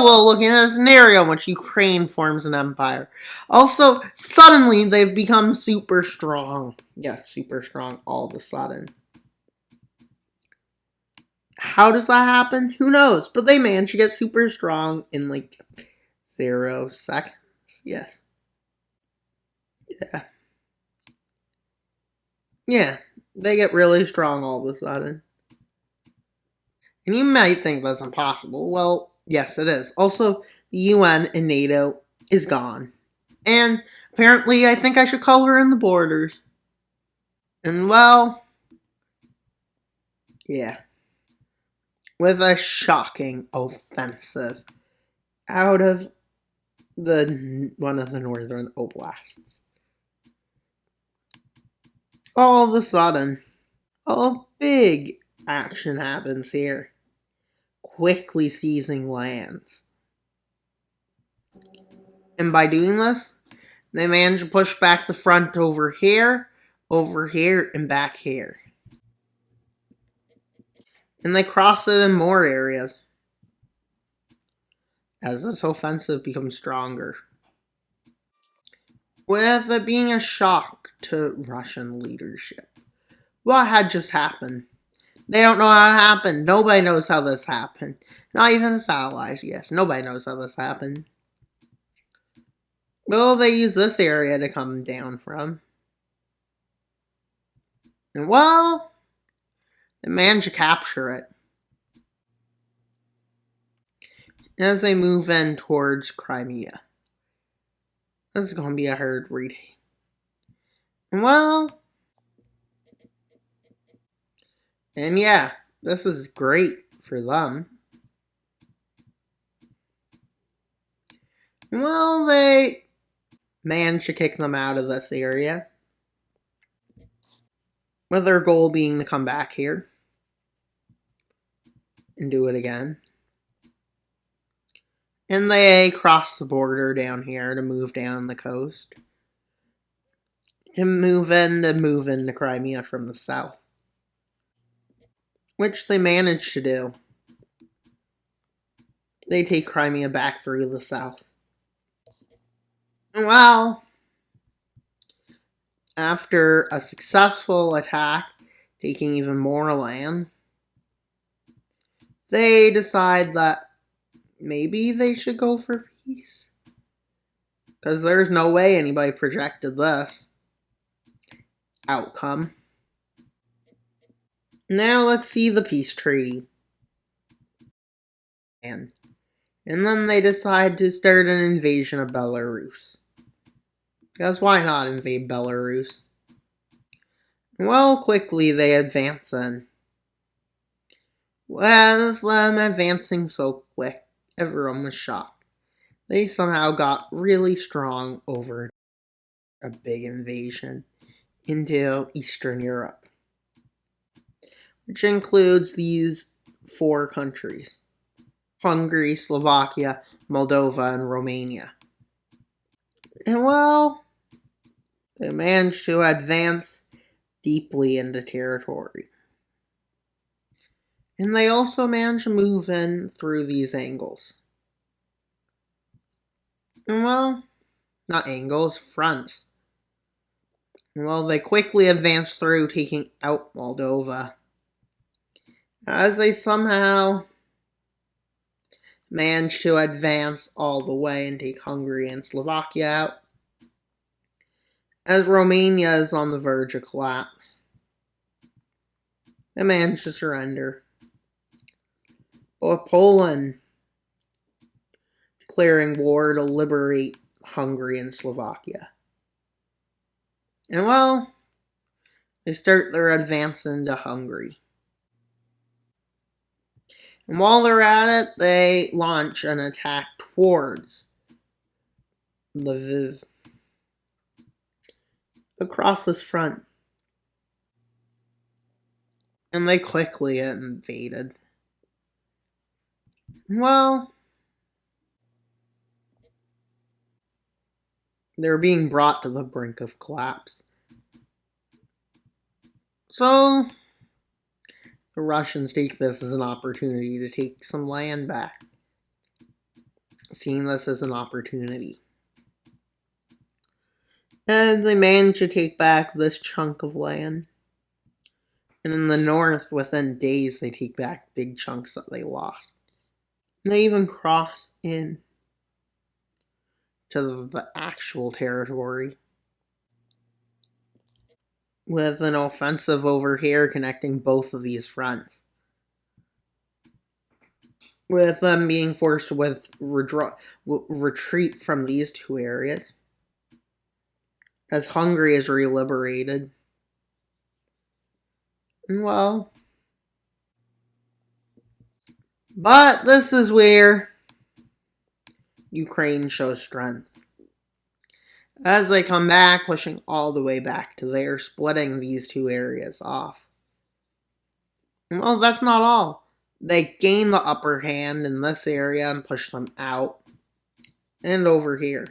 we'll look at a scenario in which Ukraine forms an empire. Also, suddenly they've become super strong. Yes, super strong all of a sudden. How does that happen? Who knows? But they managed to get super strong in like 0 seconds. Yes. Yeah. Yeah. They get really strong all of a sudden. And you might think that's impossible. Well, yes, it is. Also, the UN and NATO is gone. And apparently, I think I should color in the borders. And well, yeah. With a shocking offensive out of one of the northern oblasts. All of a sudden, a big action happens here, quickly seizing lands. And by doing this, they manage to push back the front over here, and back here. And they cross it in more areas as this offensive becomes stronger. With it being a shock to Russian leadership. What had just happened? They don't know how it happened. Nobody knows how this happened. Not even its allies, yes. Nobody knows how this happened. Well, they use this area to come down from. And well, they managed to capture it. As they move in towards Crimea. This is going to be a hard reading. Well, and yeah, this is great for them. Well, they managed to kick them out of this area. With their goal being to come back here. And do it again. And they cross the border down here to move down the coast. To move into Crimea from the south. Which they managed to do. They take Crimea back through the south. Well, after a successful attack, taking even more land, they decide that maybe they should go for peace. Because there's no way anybody projected this outcome. Now let's see the peace treaty. And then they decide to start an invasion of Belarus. Because why not invade Belarus? Well, quickly they advance in. With them advancing so quick, everyone was shocked. They somehow got really strong over a big invasion into Eastern Europe. Which includes these 4 countries. Hungary, Slovakia, Moldova, and Romania. And well, they managed to advance deeply into territory. And they also managed to move in through these angles. And well, not angles, fronts. And well, they quickly advanced through, taking out Moldova. As they somehow managed to advance all the way and take Hungary and Slovakia out. As Romania is on the verge of collapse. They managed to surrender. But Poland declaring war to liberate Hungary and Slovakia. And well, they start their advance into Hungary. And while they're at it, they launch an attack towards Lviv. Across this front. And they quickly invaded. Well, they're being brought to the brink of collapse. So, the Russians take this as an opportunity to take some land back. seeing this as an opportunity. And they managed to take back this chunk of land. And in the north, within days, they take back big chunks that they lost. And they even cross in to the actual territory with an offensive over here connecting both of these fronts. With them being forced to retreat from these two areas. As Hungary is reliberated. Well, but this is where Ukraine shows strength. As they come back, pushing all the way back to there, splitting these two areas off. Well, that's not all. They gain the upper hand in this area and push them out. And over here.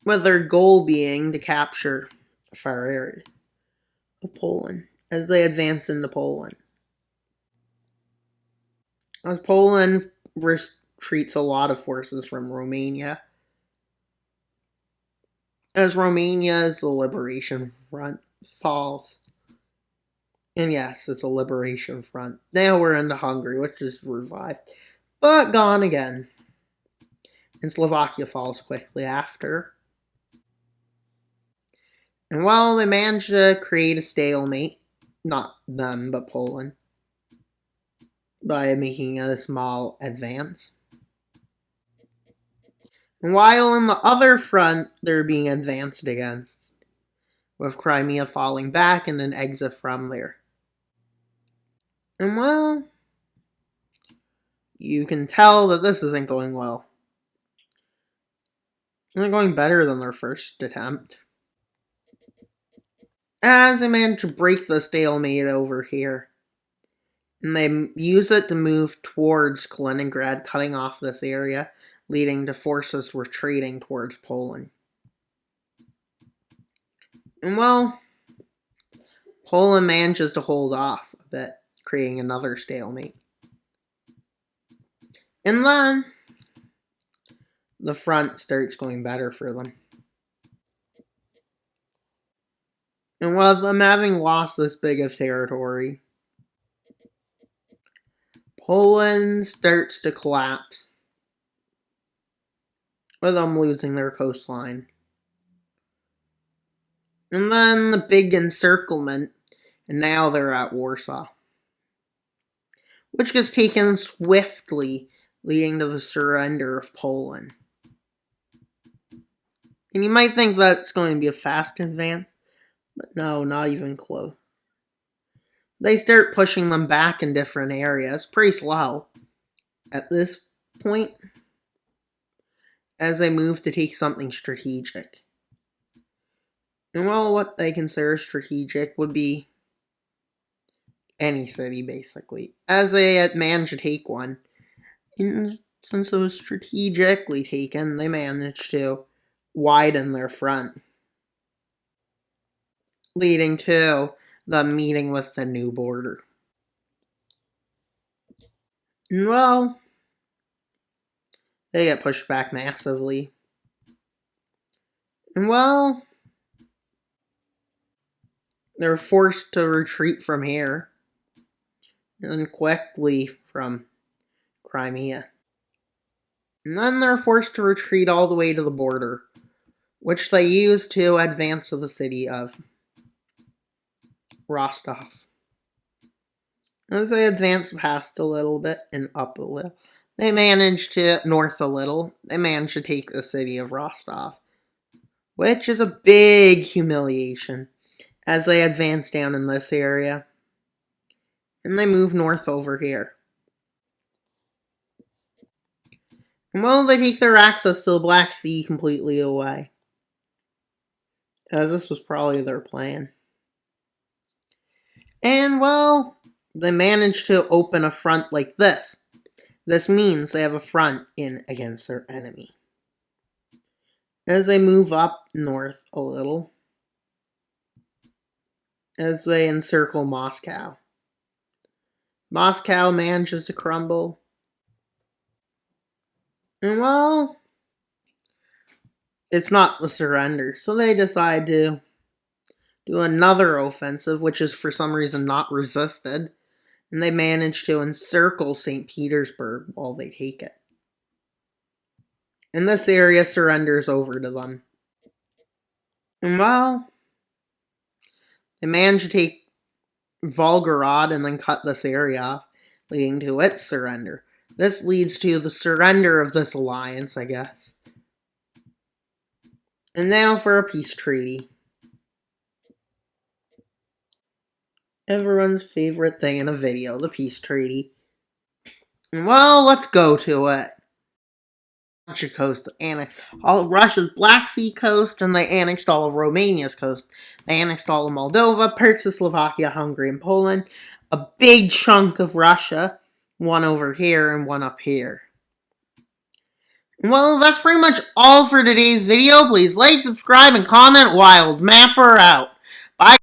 With their goal being to capture a far area of Poland as they advance into Poland. As Poland retreats a lot of forces from Romania. As Romania's liberation front falls. And yes, it's a liberation front. Now we're into Hungary, which is revived. But gone again. And Slovakia falls quickly after. And while they managed to create a stalemate, not them, but Poland, by making a small advance. And while in the other front, they're being advanced against, with Crimea falling back and an exit from there. And well, you can tell that this isn't going well. They're going better than their first attempt. As they manage to break the stalemate over here. And they use it to move towards Kaliningrad, cutting off this area, leading to forces retreating towards Poland. And well, Poland manages to hold off a bit, creating another stalemate. And then the front starts going better for them. And with them having lost this big of territory, Poland starts to collapse, with them losing their coastline. And then the big encirclement, and now they're at Warsaw, which gets taken swiftly, leading to the surrender of Poland. And you might think that's going to be a fast advance, but no, not even close. They start pushing them back in different areas, pretty slow at this point, as they move to take something strategic. And well, what they consider strategic would be any city, basically, as they had managed to take one. And since it was strategically taken, they managed to widen their front, leading to the meeting with the new border. And well, they get pushed back massively. And well, they're forced to retreat from here, and quickly from Crimea. And then they're forced to retreat all the way to the border, which they use to advance to the city of Rostov. As they advance past a little bit and up a little, they manage to north a little. They manage to take the city of Rostov, which is a big humiliation as they advance down in this area. And they move north over here. And well, they take their access to the Black Sea completely away, as this was probably their plan. And well, they manage to open a front like this. This means they have a front in against their enemy. As they move up north a little, as they encircle Moscow. Moscow manages to crumble. And well, it's not the surrender. So they decide to do another offensive, which is for some reason not resisted. And they manage to encircle St. Petersburg while they take it. And this area surrenders over to them. And well, they manage to take Volgorod and then cut this area off, leading to its surrender. This leads to the surrender of this alliance, I guess. And now for a peace treaty. Everyone's favorite thing in a video, the peace treaty. Well, let's go to it. Russia coast, they annexed all of Russia's Black Sea coast, and they annexed all of Romania's coast. They annexed all of Moldova, Czechoslovakia, Hungary, and Poland. A big chunk of Russia, one over here and one up here. Well, that's pretty much all for today's video. Please like, subscribe, and comment. Wild Mapper out. Bye.